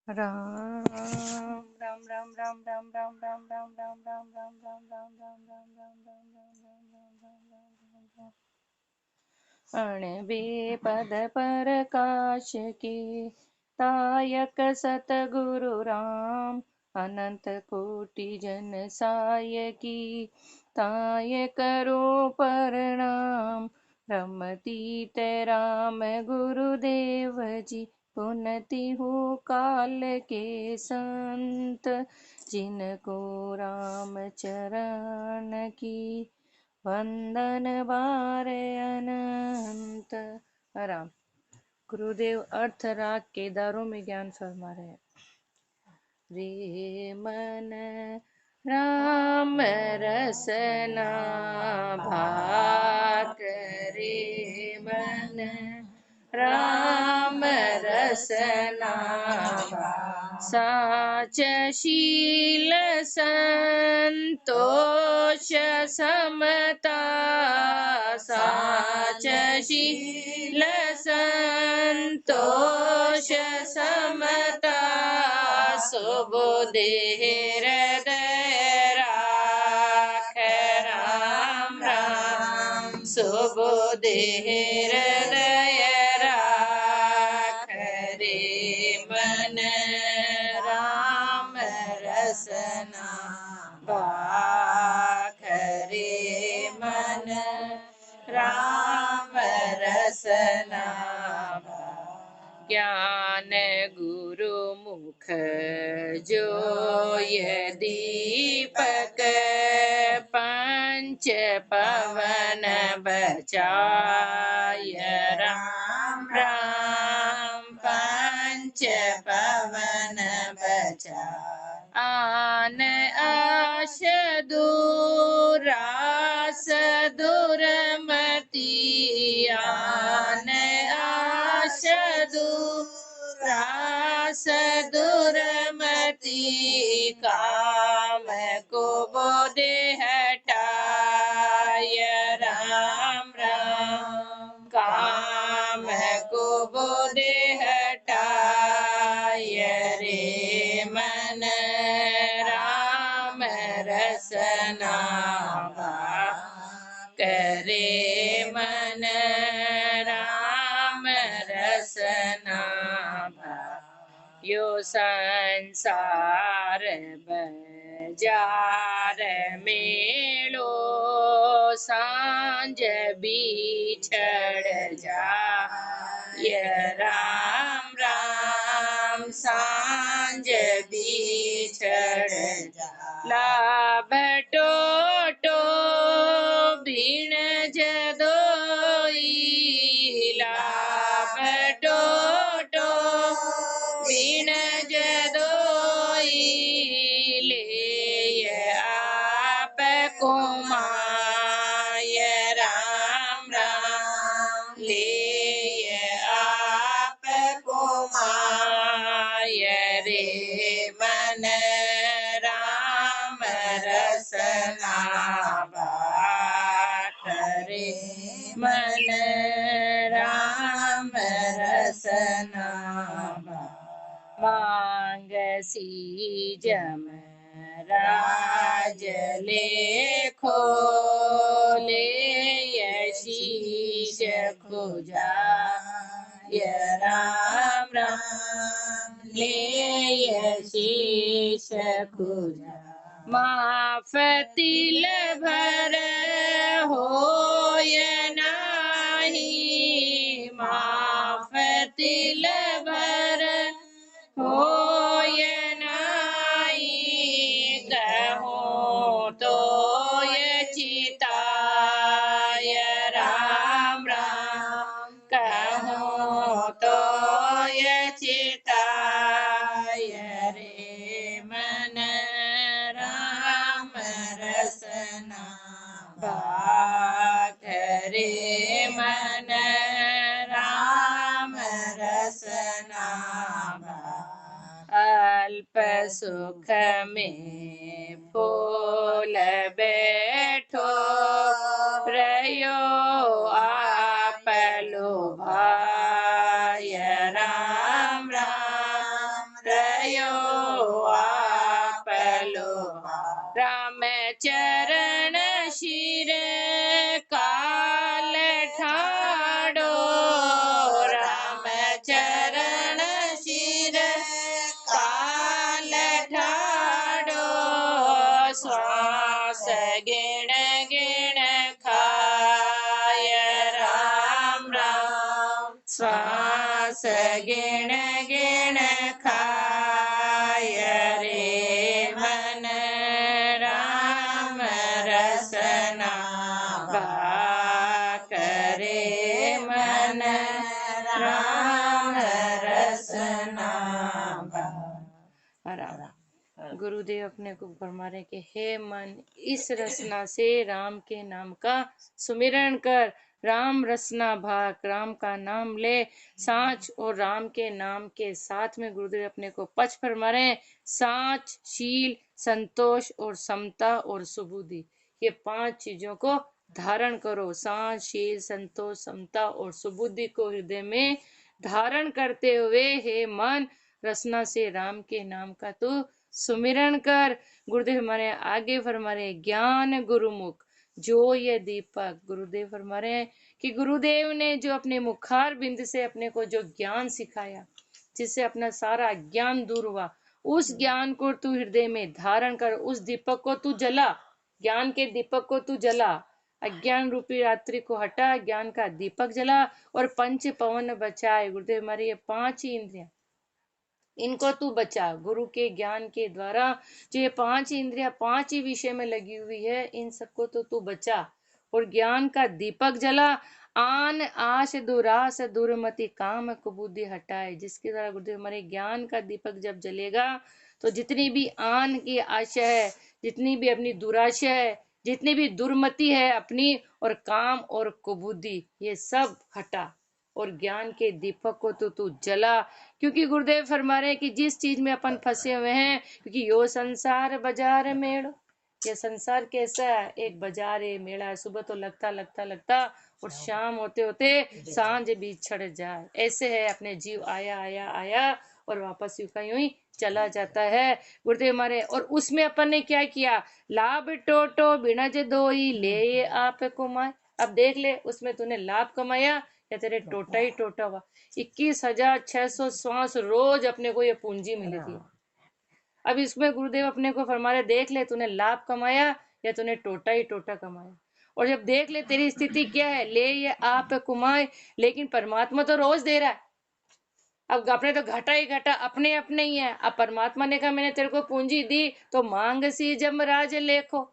राम राम राम राम राम राम राम राम राम राम राम राम राम राम राम राम राम राम राम अणबे पद प्रकाश के तायक सतगुरु राम अनंत कोटि जन साय की ताय करो प्रणाम रमतीत राम गुरुदेव जी पुनति हो काल के संत जिनको राम चरण की वंदन बार अनंत। राम गुरुदेव अर्थ राग केदारों में ज्ञान फरमा रहे हैं। रे मन राम रसना भाक रे मन राम रसना साच शील संतोष समता साच शील संतोष समता सुबोधे हृदय राख राम राम सुबोधे हृदय राख रे मन राम रसना भाख रे मन राम रसना ज्ञान गुरु मुख जो दीपक पंच पवन बचाय राम राम पंच पवन बचा आन आश दूरास दुर्मति आन आश दूरास दुर्मति काम को बोधे हटाय राम राम काम को बोधे हटाय रे मन राम रसना करे मन राम रसना यो संसार बजार मेलो सांझ बिछड़ जाय राम राम सांझ बिछड़ जा लाभ टोटो भीण जदोई लाभ टोटो भीण जदोई ले आप को माय राम राम ले आप को माय रे मन राम रसना भाख रे मन राम रसना मांग सीजम राज लेखो ले शीश खुजा राम राम ले शीश खुजा माफ तिल भर होय नाही माफ तिल भर होय नाही कहो तो चिताय राम राम कहो तो चिताय रे मन राम रसना भाख रे मन राम रसना अल्प सुख में फूल बैठो रयो आप लोभाय राम राम राम चरण शिर काल ठाड़ो, राम चरण शिर काल ठाड़ो, श्वास गिण गिण खाय राम राम, श्वास गिण गिण खाय रे मन, राम रसना भा करे मन, राम रसना भा। गुरुदेव अपने को फरमारे कि हे मन, इस रसना से राम के नाम का सुमिरन कर, राम रसना भाग, राम का नाम ले साच, और राम के नाम के साथ में गुरुदेव अपने को पच फरमारे, साच, शील, संतोष और समता और सुबुद्धि, ये 5 चीजों को धारण करो। साच, शील, संतोष, समता और सुबुद्धि को हृदय में धारण करते हुए हे मन, रसना से राम के नाम का तू सुमिरन कर। गुरुदेव हमारे आगे फरमारे, ज्ञान गुरुमुख जो ये दीपक, गुरुदेव फरमारे कि गुरुदेव ने जो अपने मुखार बिंद से अपने को जो ज्ञान सिखाया, जिससे अपना सारा ज्ञान दूर हुआ, उस ज्ञान को तू हृदय में धारण कर, उस दीपक को तू जला, ज्ञान के दीपक को तू जला, अज्ञान रूपी रात्रि को हटा, ज्ञान का दीपक जला और पंच पवन बचाए। गुरुदेव हमारे ये 5 ही इंद्रियां, इनको तू बचा। गुरु के ज्ञान के द्वारा जो ये 5 इंद्रियां 5 ही विषय में लगी हुई है, इन सबको तो तू बचा और ज्ञान का दीपक जला। आन आश दुरास दुर्मति काम कुबुद्धि हटाए, जिसके द्वारा गुरुदेव हमारे ज्ञान का दीपक जब जलेगा तो जितनी भी आन की आशा है, जितनी भी अपनी दुराशा है, जितनी भी दुर्मति है अपनी, और काम और कुबुद्धि, ये सब हटा और ज्ञान के दीपक को तो तू जला। क्योंकि गुरुदेव फरमा रहे हैं कि जिस चीज में अपन फंसे हुए हैं, क्योंकि यो संसार बाजार मेड़, ये संसार कैसा है, एक बाजार है, मेला है, सुबह तो लगता लगता लगता और शाम होते होते सांझ भी छड़ जाए, ऐसे है अपने जीव, आया आया आया और वापस यूं का यूं ही चला जाता है। गुरुदेव हमारे, और उसमें अपन ने क्या किया, लाभ टोटो बिनज दोई ले आप कमाए। अब देख ले, उसमें तूने लाभ कमाया या तेरे टोटा ही टोटा हुआ। 21,600 श्वास रोज अपने को ये पूंजी मिली थी। अब इसमें गुरुदेव अपने को फरमा रहे, देख ले तूने लाभ कमाया या तूने टोटा ही टोटा कमाया। और जब देख ले तेरी स्थिति क्या है, ले ये आप कमाए, लेकिन परमात्मा तो रोज दे रहा है। अब अपने तो घटा ही घटा, अपने अपने ही है। अब परमात्मा ने कहा मैंने तेरे को पूंजी दी तो मांग सी जमराज लेखो।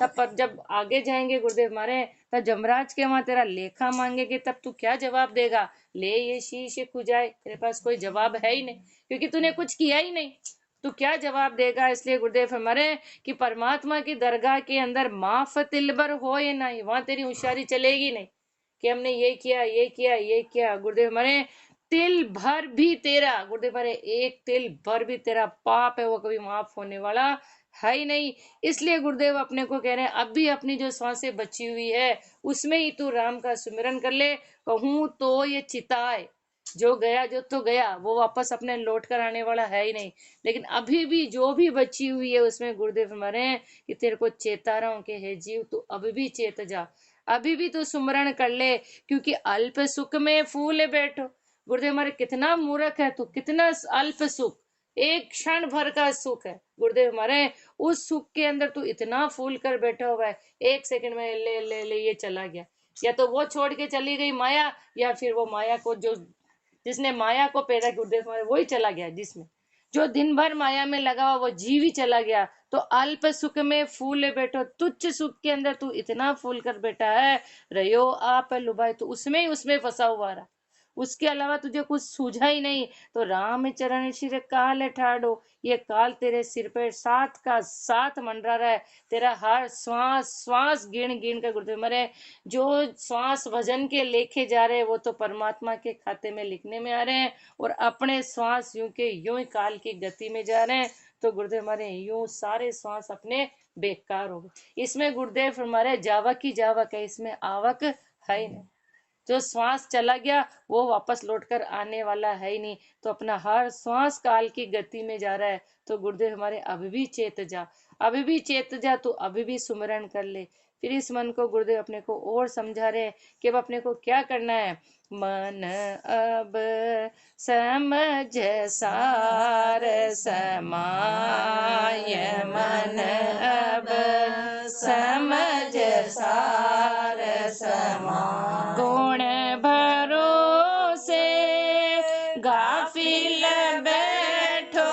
तब पर जब आगे जाएंगे गुरुदेव हमारे, तब जमराज के वहां तेरा लेखा मांगेगे, तब तू क्या जवाब देगा, ले ये शीश खुजाए, तेरे पास कोई जवाब है ही नहीं, क्योंकि तूने कुछ किया ही नहीं, तू क्या जवाब देगा। इसलिए गुरुदेव हमारे कि परमात्मा की दरगाह के अंदर माफ तिलबर हो या नहीं, वहां तेरी होशियारी चलेगी नहीं कि हमने ये किया ये किया ये किया। गुरुदेव हमारे, तिल भर भी तेरा, गुरुदेव हमारे, एक तिल भर भी तेरा पाप है वो कभी माफ होने वाला है ही नहीं। इसलिए गुरुदेव अपने को कह रहे हैं, अब भी अपनी जो सांसें बची हुई है उसमें ही तू राम का सुमिरन कर ले। कहूं तो ये चिताए, जो गया जो तो गया, वो वापस अपने लौट कर आने वाला है ही नहीं, लेकिन अभी भी जो भी बची हुई है उसमें गुरुदेव हमारे कि तेरे को चेता रहा हूं कि हे जीव, तू अभी भी चेत जा, अभी भी तू सुमरण कर ले, क्योंकि अल्प सुख में फूल बैठो। गुरुदेव हमारे, कितना मूर्ख है तू, कितना अल्प सुख, एक क्षण भर का सुख है। गुरुदेव हमारे, उस सुख के अंदर तू इतना फूल कर बैठा हुआ है, 1 सेकंड में ले ले ले ये चला गया। या तो वो छोड़ के चली गई माया, या फिर वो माया को जो, जिसने माया को पैदा, गुरुदेव हमारे, वही चला गया। जिसमें जो दिन भर माया में लगा हुआ वो जीव ही चला गया। तो अल्प सुख में फूल बैठो, तुच्छ सुख के अंदर तू इतना फूल कर बैठा है, रहो आप लुभाए, तो उसमें ही उसमें फंसा हुआ रहा, उसके अलावा तुझे कुछ सूझा ही नहीं। तो राम चरण शिर काल ठाड़ो, ये काल तेरे सिर पे 7 का 7 मंडरा रहा है, तेरा हर श्वास श्वास गिन गिन कर। गुरुदेव मरे, जो श्वास भजन के लेखे जा रहे हैं वो तो परमात्मा के खाते में लिखने में आ रहे हैं, और अपने श्वास यूं के यूं ही काल की गति में जा रहे हैं। तो गुरुदेव हमारे, यूं सारे श्वास अपने बेकार हो गए। इसमें गुरुदेव हमारे जावक ही जावक है, इसमें आवक है ही नहीं। जो श्वास चला गया वो वापस लौटकर आने वाला है ही नहीं। तो अपना हर श्वास काल की गति में जा रहा है। तो गुरुदेव हमारे अभी भी चेत जा, अभी भी चेत जा, तू अभी भी सुमिरन कर ले। फिर इस मन को गुरुदेव अपने को और समझा रहे हैं कि अब अपने को क्या करना है। मन अब समझ सार समाय, मन अब समझ सार समाय, गुण भरोसे गाफिल बैठो,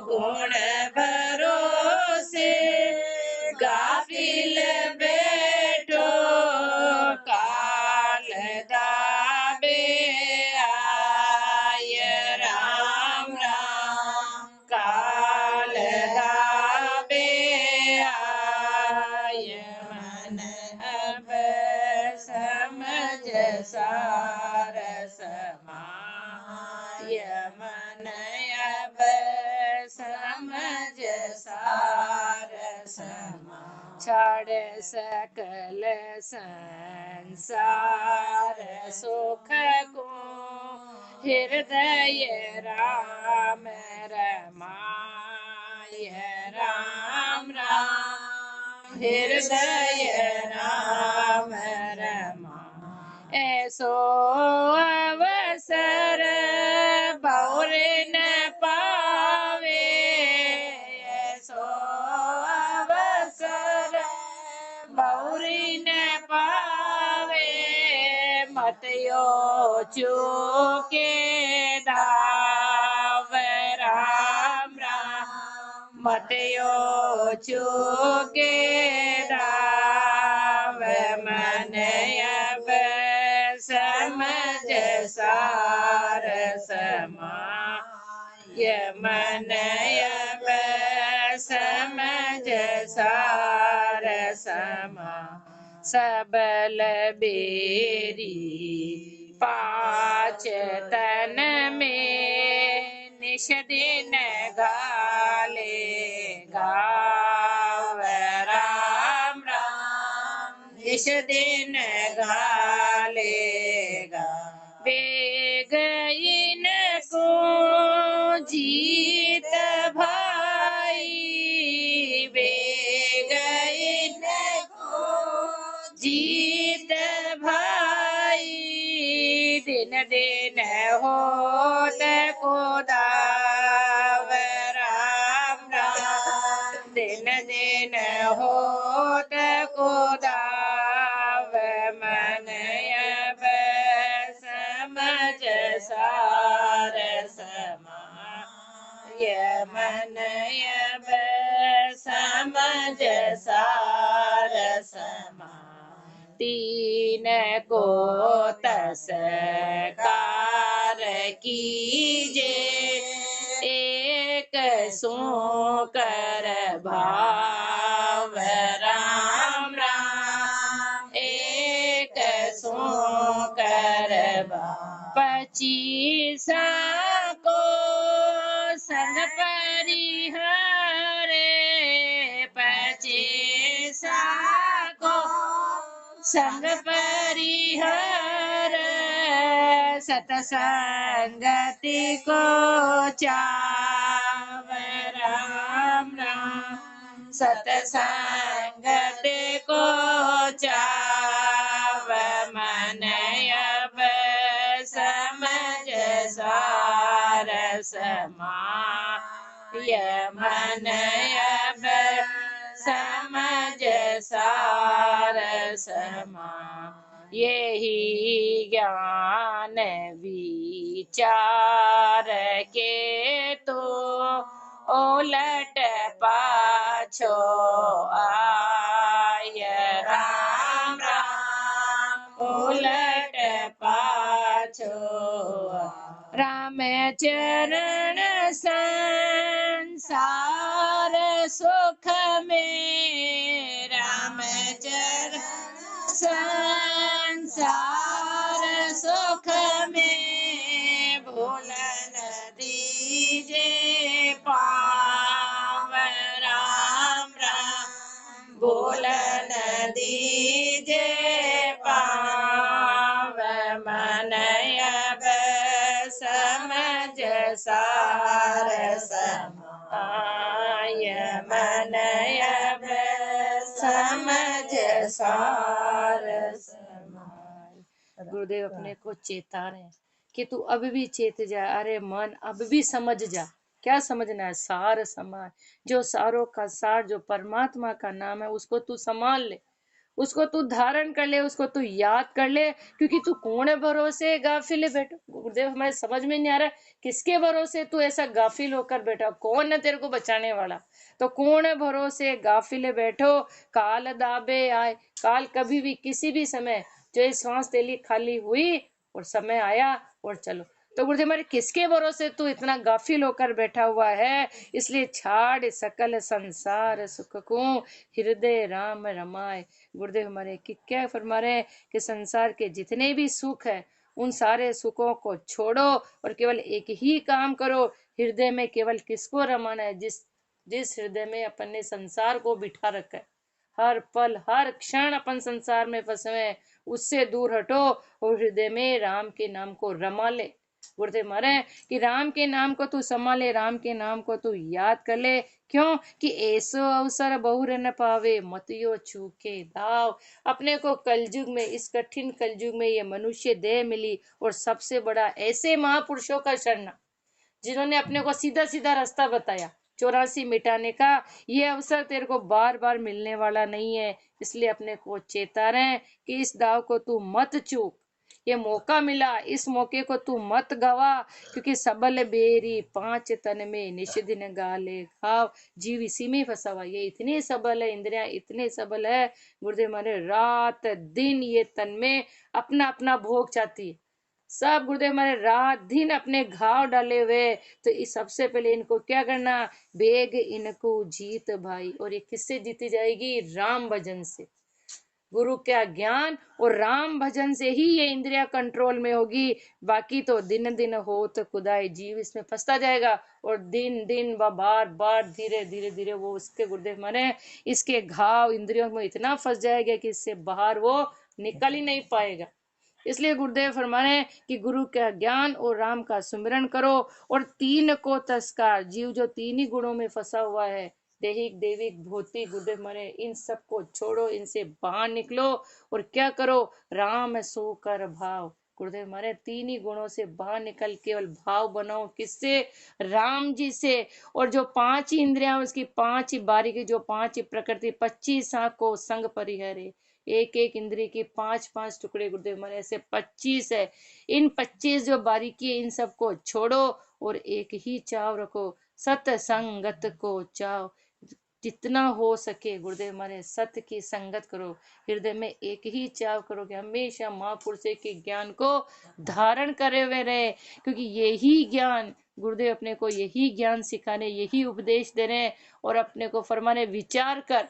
गुण भरोसे गाफिल बैठो, काल दाबे आय राम राम, काल दाबे आय, मन अब समझ सार समाय, मन अब समझ सार समाय, छाड़ सकल संसार सुख को, हृदय राम रमाय, राम राम हृदय राम रमाय, ऐसो अवसर बहुर न पावे, ऐसो अवसर बहुर न पावे, मत यो चूके दाव राम राम, मत यो चूके दाव, मन अब समझ सार समाय, मन अब समझ सार समाय, सबल बेरी पाँच तन में, निश दिन गाले गाव राम राम, निश दिन गाले गा, बेग इनको जीत भाई, बेग इनको जीत भाई, दिन दिन होत को दाव राम राम, दिन दिन होत को दाव, मन अब समझ सार समाय, मन अब समझ सार समाय, तीन को तस कार कीजे, एक सो कर भाव राम राम, एक सो कर भाव, 25 को संग परिहरे, 25 को संग परिहर, सतसंगति को चाव राम राम, सतसंगति को चाव, मन अब समझ सार समाय, मन अब समझ सार समाय, यही ज्ञान विचार के तो उलट पाछो आय राम राम, उलट पाछो, राम चरण संसार सुख में, राम चरण संसार सुख में, भूल न दीजे पाव राम राम, भूल न दीजे पाव, मन अब समझ सार समाय। गुरुदेव अपने को चेता रहे कि तू अब भी चेत जा, अरे मन अब भी समझ जा। क्या समझना है? सार समाय, जो सारों का सार, जो परमात्मा का नाम है, उसको तू संभाल ले, उसको तू धारण कर ले, उसको तू याद कर ले, क्योंकि तू कौन है भरोसे गाफिल है बेटा। गुरुदेव हमें समझ में नहीं आ रहा है किसके भरोसे तू ऐसा गाफिल होकर बैठा, कौन है तेरे को बचाने वाला? तो कौन है भरोसे गाफिल है बैठो, काल दाबे आए। काल कभी भी किसी भी समय, जो ये सांस तेली खाली हुई और समय आया और चलो। तो गुरुदेव हमारे किसके भरोसे तू इतना गाफिल होकर बैठा हुआ है? इसलिए छाड़ सकल संसार सुख को, हृदय राम रमाए। गुरुदेव हमारे कि क्या फरमा रहे हैं कि संसार के जितने भी सुख है, उन सारे सुखों को छोड़ो और केवल एक ही काम करो, हृदय में केवल किसको रमाना है? जिस हृदय में अपन ने संसार को बिठा रखा है, हर पल हर क्षण अपन संसार में फंसे हैं, उससे दूर हटो और हृदय में राम के नाम को रमा ले। गुरुदेव मारे कि राम के नाम को तू संभाले, राम के नाम को तू याद कर ले। क्यों? कि ऐसो अवसर बहुर न पावे, मतियो चूके दाव। अपने को कलयुग में, इस कठिन कलयुग में ये मनुष्य देह मिली, और सबसे बड़ा ऐसे महापुरुषों का शरण, जिन्होंने अपने को सीधा सीधा रास्ता बताया 84 मिटाने का। ये अवसर तेरे को बार बार मिलने वाला नहीं है, इसलिए अपने को चेता रहे कि इस दाव को तू मत चूक। ये मौका मिला, इस मौके को तू मत गवा, क्योंकि सबल बेरी 5 तन में निषिदिन गाले घाव। जीव इसी में फंसा हुआ, ये इतनी सबल है, इंद्रियां इतने सबल है गुरुदेव मारे, रात दिन ये तन में अपना अपना भोग चाहती है। सब गुरुदेव हमारे रात दिन अपने घाव डाले हुए। तो इस सबसे पहले इनको क्या करना? बेग इनको जीत भाई। और ये किससे जीती जाएगी? राम भजन से, गुरु का ज्ञान और राम भजन से ही ये इंद्रिया कंट्रोल में होगी। बाकी तो दिन दिन हो तो खुदाई, जीव इसमें फंसता जाएगा और दिन दिन बार बार धीरे धीरे धीरे वो उसके गुरुदेव माने इसके घाव इंद्रियों में इतना फंस जाएगा कि इससे बाहर वो निकल ही नहीं पाएगा। इसलिए गुरुदेव फरमाने कि गुरु का ज्ञान और राम का सुमिरन करो, और 3 को तस्कार, जीव जो 3 ही गुणों में फंसा हुआ है, दैहिक दैविक भौतिक, गुरुदेव माने इन सबको छोड़ो, इनसे बाहर निकलो और क्या करो? राम सो कर भाव। गुरुदेव मारे 3 ही गुणों से बाहर निकल केवल भाव बनाओ, किससे? राम जी से। और जो 5 ही इंद्रियां, उसकी 5 ही बारीकी, जो 5 ही प्रकृति, 25 को संग परिहरे। एक एक इंद्रिय की 5 टुकड़े गुरुदेव मारे, ऐसे 25 है। इन 25 जो बारीकी है, इन सबको छोड़ो और एक ही चाव रखो, सत्संगत को चाव। जितना हो सके गुरुदेव हमारे सत्य की संगत करो, हृदय में एक ही चाव करो कि हमेशा महापुरुष के ज्ञान को धारण करे हुए रहे, क्योंकि यही ज्ञान गुरुदेव अपने को यही ज्ञान सिखाने, यही उपदेश दे रहे हैं। और अपने को फरमाने विचार कर,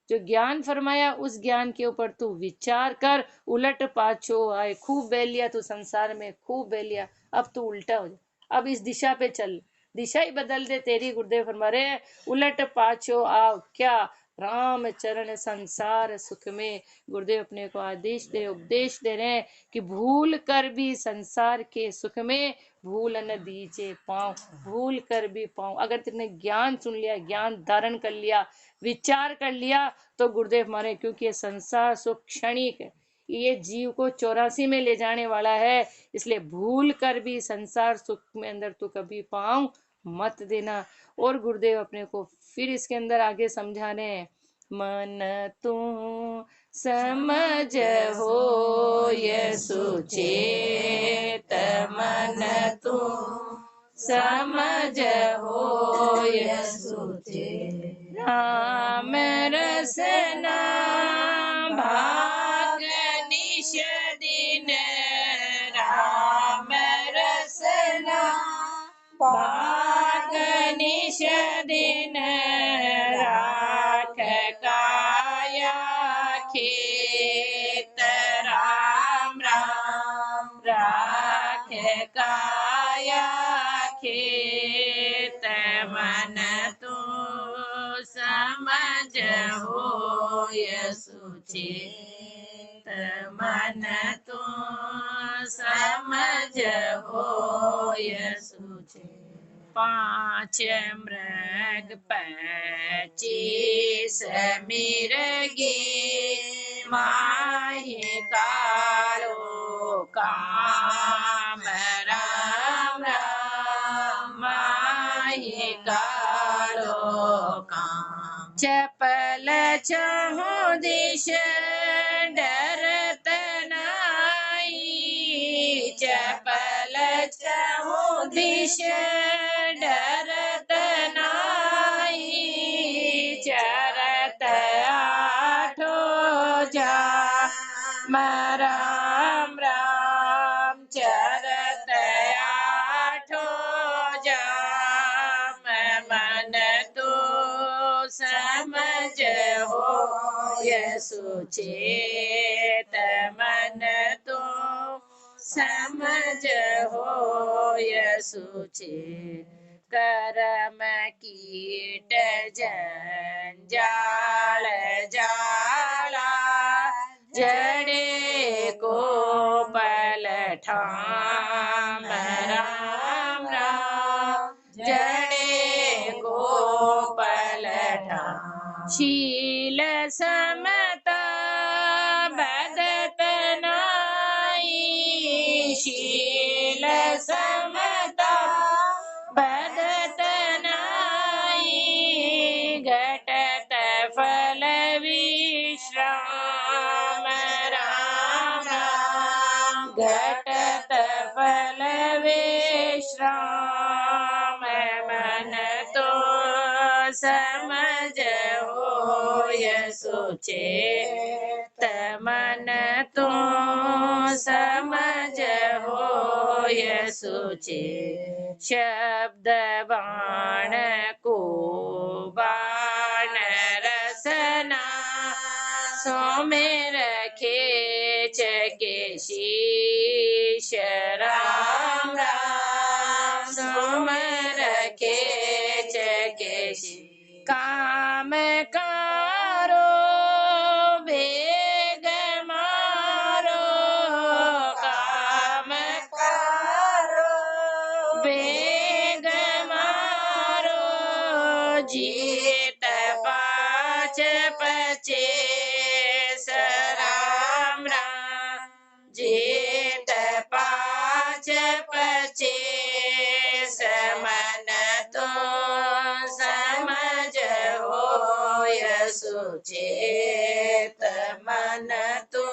जो ज्ञान फरमाया उस ज्ञान के ऊपर तू विचार कर, उलट पाछो आए। खूब बह लिया तू संसार में, खूब बह लिया, अब तू उल्टा हो जा, अब इस दिशा पे चल, दिशा ही बदल दे तेरी। गुरुदेव फरमा रहे उलट पाछो आओ, क्या? राम चरण संसार सुख में। गुरुदेव अपने को आदेश दे, उपदेश दे रहे हैं कि भूल कर भी संसार के सुख में भूल न दीजे पाँव। भूल कर भी पाँव, अगर तुमने ज्ञान सुन लिया, ज्ञान धारण कर लिया, विचार कर लिया, तो गुरुदेव मारे क्योंकि ये संसार सुख क्षणिक है, ये जीव को 84 में ले जाने वाला है, इसलिए भूल कर भी संसार सुख में अंदर तू कभी पाँव मत देना। और गुरुदेव अपने को फिर इसके अंदर आगे समझा रहे हैं, मन तू समझ हो ये सुचेत, मन तू समझ हो ये सुचेत, राम रसना भाग निश दिन, राम रसना भाग निश दिन, राख काया खेत, राम राम राख काया खेत, मन तू समझ हो ये सुचेत, मन तू समझ हो ये सुचेत। पांच मृग 25 मिर्गी माही कालो काम राम राम माही कालो काम चपल चहु दिश डरत नाई चपल चहु दिश डरत नाई चरत आठो जा राम राम चरत आठो जा मन तो समझ हो सुचेत मन तो समझ हो सुचेत कर्म कीट जंजाल जाला जड़े को पलठाम राम राम जड़े को पलठाम शील समता बदत नाई शील समता बदत नाई घटत फल विश्राम राम राम घटत फल विश्राम मन तो समझ हो सुचेत मन तो समझ हो सुचेत शब्द बाण को बाण रसना सो में रखे के शीश राम राम सो में रखे के काम कारो बेग मारो काम कारो बेग मारो जीत पाँच पचीस राम राम जीत पाँच पचीस मन तो समझ हो सुचेत मन तो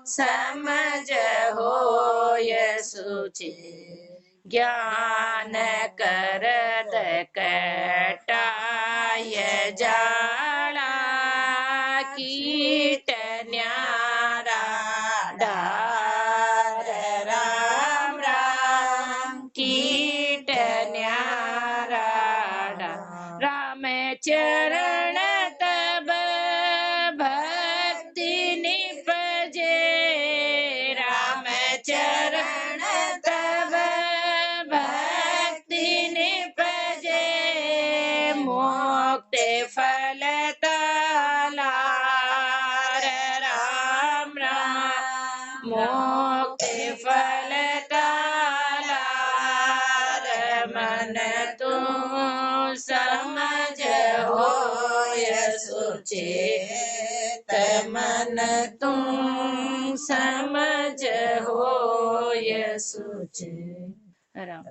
समझ हो सुचेत ज्ञान करद कटाय जाला कीट न्यारा डार राम राम कीट न्यारा डार राम चरण तब भक्ति निपजे राम चरण तब भक्ति निपजे मोक्ष फल तालार राम राम मोक्ष फल तालार मन तो समझ हो सुचेत मन तुम समझ हो सुचेत राम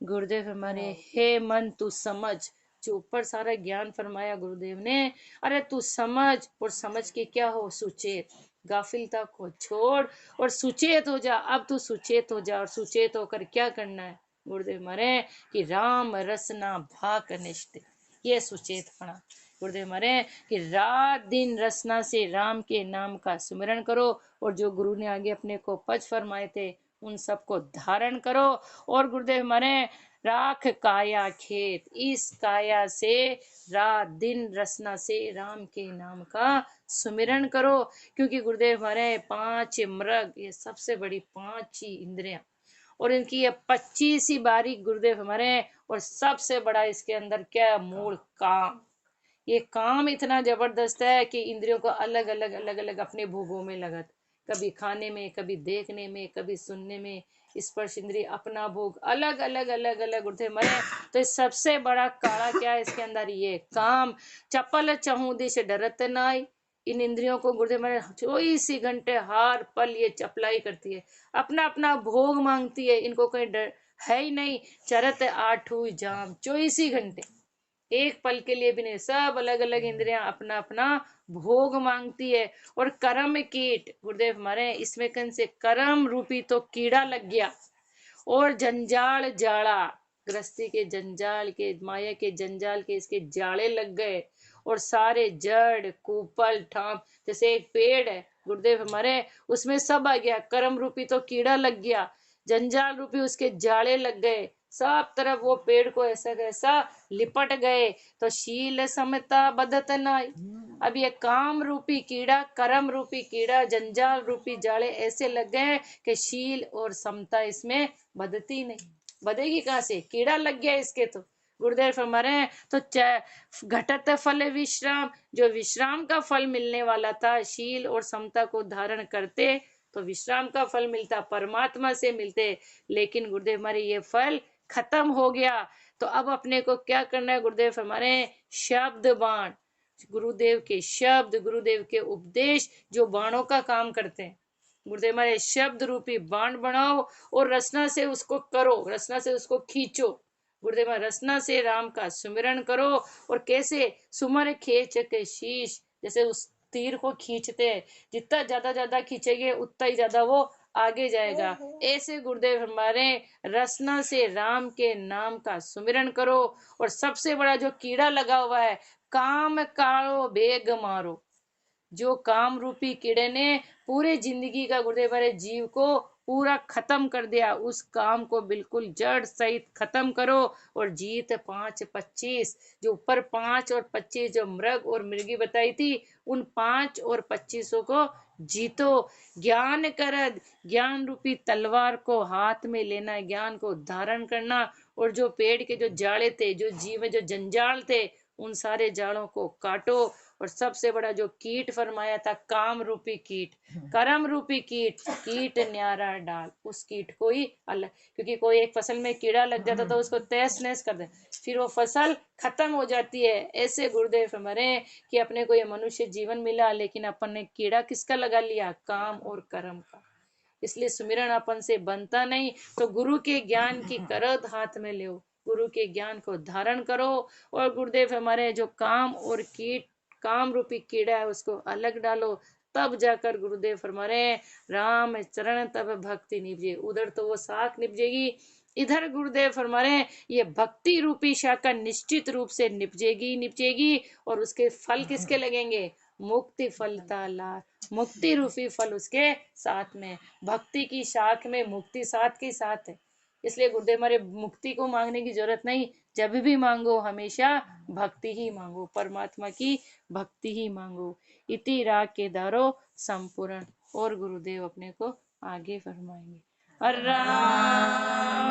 गुरुदेव हमारे हे मन तू समझ जो ऊपर सारा ज्ञान फरमाया गुरुदेव ने अरे तू समझ और समझ के क्या हो सुचेत गाफिलता को छोड़ और सुचेत हो जा अब तू सुचेत हो जा और सुचेत होकर क्या करना है गुरुदेव हमारे कि राम रसना भाक निष्ठ ये सुचेत पड़ा गुरुदेव हमारे कि रात दिन रसना से राम के नाम का सुमिरन करो और जो गुरु ने आगे अपने को पद फरमाए थे उन सबको धारण करो और गुरुदेव हमारे राख काया खेत इस काया से रात दिन रसना से राम के नाम का सुमिरन करो क्योंकि गुरुदेव हमारे 5 मृग ये सबसे बड़ी 5 ही इंद्रियां और इनकी ये 25 ही बारीक गुरुदेव हमारे और सबसे बड़ा इसके अंदर क्या मूल काम ये काम इतना जबरदस्त है कि इंद्रियों को अलग अलग अपने भोगों में लगत कभी खाने में कभी देखने में कभी सुनने में स्पर्श इंद्रिय अपना भोग, अलग अलग अलग अलग गुरुदेव हमारे। तो इस सबसे बड़ा काड़ा क्या है इसके अंदर, ये काम। चपल चहु दिश डरत नाई, इन इंद्रियों को गुरुदेव हमारे 24 घंटे हर पल ये चपलाई करती है, अपना अपना भोग मांगती है, इनको कहीं डर है ही नहीं। चरत आठू जाम, 24 घंटे एक पल के लिए भी नहीं, सब अलग अलग इंद्रियां अपना अपना भोग मांगती है। और कर्म कीट गुरुदेव हमारे, इसमें कन से कर्म रूपी तो कीड़ा लग गया, और जंजाल जाड़ा, गृहस्थी के जंजाल के, माया के जंजाल के इसके जाड़े लग गए। और सारे जड़ कुपल ठाम, जैसे एक पेड़ है गुरुदेव हमारे, उसमें सब आ गया, कर्म रूपी तो कीड़ा लग गया, जंजाल रूपी उसके जाड़े लग गए, सब तरफ वो पेड़ को ऐसा कैसा लिपट गए। तो शील समता बदत नाई, अब ये काम रूपी कीड़ा, कर्म रूपी कीड़ा, जंजाल रूपी जाले ऐसे लग गए कि शील और समता इसमें बदती नहीं। बदेगी कहाँ से, कीड़ा लग गया इसके। तो गुरुदेव फरमारे हैं, तो घटत फल विश्राम, जो विश्राम का फल मिलने वाला था, शील और समता को धारण करते तो विश्राम का फल मिलता, परमात्मा से मिलते। लेकिन गुरुदेव हमारे ये फल खत्म हो गया। तो अब अपने को क्या करना है, गुरुदेव फरमारे हैं, शब्द बाण, गुरुदेव के शब्द, गुरुदेव के उपदेश जो बाणों का काम करते हैं। गुरुदेव हमारे शब्द रूपी बाण बनाओ और रसना से उसको करो, रसना से उसको खींचो। गुरुदेव रसना से राम का सुमिरन करो। और कैसे, सुमर खेच के शीश, जैसे उस तीर को खींचते हैं, जितना ज्यादा खींचेंगे उतना ही ज्यादा वो आगे जाएगा। ऐसे गुरुदेव हमारे रसना से राम के नाम का सुमिरन करो। और सबसे बड़ा जो कीड़ा लगा हुआ है, काम कालो बेग मारो, जो काम रूपी कीड़े ने पूरे जिंदगी का गुरुदेव हमारे जीव को पूरा खत्म कर दिया, उस काम को बिल्कुल जड़ सहित खत्म करो। और जीत 5-25, जो ऊपर 5 और 25 जो मृग और मृगी बताई थी, उन 5 और 25 को जीतो। ज्ञान करद, ज्ञान रूपी तलवार को हाथ में लेना, ज्ञान को धारण करना। और जो पेड़ के जो जाड़े थे, जो जीव में जो जंजाल थे, उन सारे जाड़ों को काटो। और सबसे बड़ा जो कीट फरमाया था, काम रूपी कीट, कर्म रूपी कीट, कीट न्यारा डाल, उस कीट को ही अलग, क्योंकि कोई एक फसल में कीड़ा लग जाता तो उसको तहस नहस कर दे, फिर वो फसल खत्म हो जाती है। ऐसे गुरुदेव हमारे कि अपने को ये मनुष्य जीवन मिला, लेकिन अपन ने कीड़ा किसका लगा लिया, काम और कर्म का। इसलिए सुमिरन अपन से बनता नहीं। तो गुरु के ज्ञान की करद हाथ में लो, गुरु के ज्ञान को धारण करो। और गुरुदेव हमारे जो काम और कीट, काम रूपी कीड़ा है, उसको अलग डालो, तब जाकर गुरुदेव फरमा रहे हैं, राम चरण तब भक्ति निभजे। उधर तो वो साख निभजेगी, इधर गुरुदेव फरमा रहे हैं, ये भक्ति रूपी शाखा निश्चित रूप से निपजेगी निपजेगी। और उसके फल किसके लगेंगे, मुक्ति फलता लाभ, मुक्ति रूपी फल उसके साथ में। भक्ति की शाख में मुक्ति साथ के साथ है। इसलिए गुरुदेव हमारे मुक्ति को मांगने की जरूरत नहीं, जब भी मांगो हमेशा भक्ति ही मांगो, परमात्मा की भक्ति ही मांगो। इति राग के दारो संपूर्ण। और गुरुदेव अपने को आगे फरमाएंगे। हर राम